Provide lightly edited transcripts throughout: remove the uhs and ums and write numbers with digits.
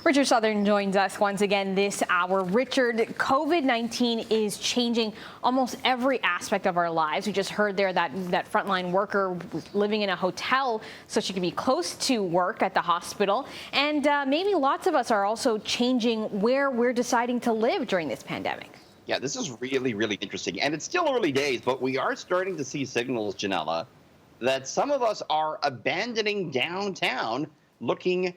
Richard Southern joins us once again this hour. Richard, COVID-19 is changing almost every aspect of our lives. We just heard there that frontline worker was living in a hotel so she could be close to work at the hospital. And maybe lots of us are also changing where we're deciding to live during this pandemic. Yeah, this is really, really interesting. And it's still early days, but we are starting to see signals, Ginella, that some of us are abandoning downtown, looking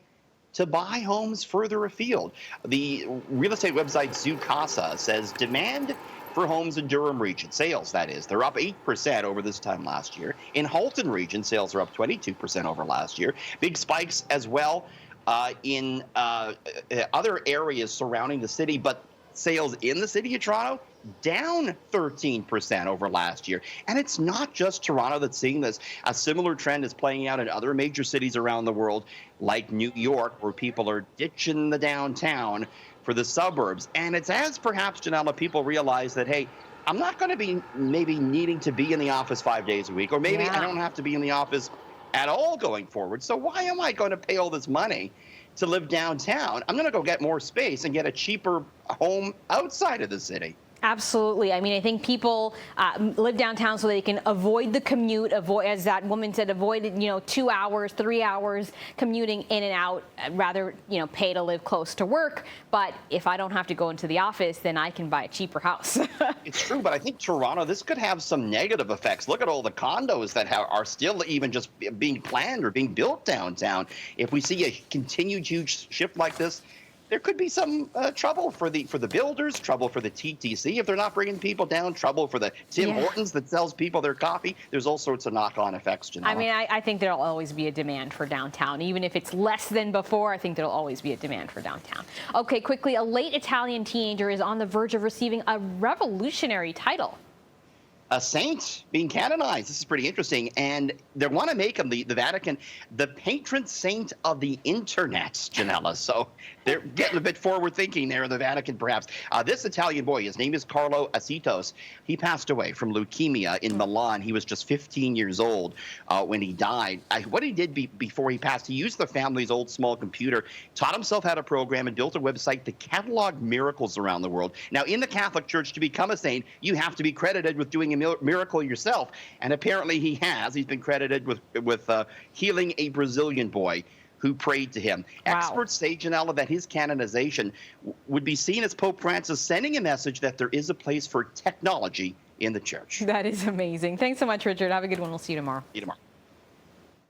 to buy homes further afield. The real estate website Zoocasa says demand for homes in Durham region, sales that is, they're up 8% over this time last year. In Halton region, sales are up 22% over last year. Big spikes as well in other areas surrounding the city, but sales in the city of Toronto down 13% over last year. And it's not just Toronto that's seeing this. A similar trend is playing out in other major cities around the world, like New York, where people are ditching the downtown for the suburbs. And it's as perhaps, Ginella, people realize that, hey, I'm not going to be maybe needing to be in the office 5 days a week, or maybe I don't have to be in the office at all going forward. So why am I going to pay all this money to live downtown? I'm going to go get more space and get a cheaper home outside of the city. Absolutely. I mean, I think people live downtown so they can avoid the commute, as that woman said, avoid, 2 hours, 3 hours commuting in and out, rather, pay to live close to work. But if I don't have to go into the office, then I can buy a cheaper house. It's true, but I think Toronto, this could have some negative effects. Look at all the condos that are still even just being planned or being built downtown. If we see a continued huge shift like this, there could be some trouble for the builders, trouble for the TTC if they're not bringing people down, trouble for the Tim Hortons that sells people their coffee. There's all sorts of knock-on effects, Ginella. I mean, I think there'll always be a demand for downtown. Even if it's less than before, I think there'll always be a demand for downtown. Okay, quickly, a late Italian teenager is on the verge of receiving a revolutionary title. A saint being canonized. This is pretty interesting. And they want to make him, the Vatican, the patron saint of the internet, Ginella. So they're getting a bit forward thinking there in the Vatican, perhaps. This Italian boy, his name is Carlo Acitos. He passed away from leukemia in Milan. He was just 15 years old when he died. What he did before he passed, he used the family's old small computer, taught himself how to program, and built a website to catalog miracles around the world. Now, in the Catholic Church, to become a saint, you have to be credited with doing a miracle yourself, and apparently he has. He's been credited with healing a Brazilian boy who prayed to him. Wow. Experts say, Ginella, that his canonization would be seen as Pope Francis sending a message that there is a place for technology in the church. That is amazing. Thanks so much, Richard. Have a good one. We'll see you tomorrow. See you tomorrow.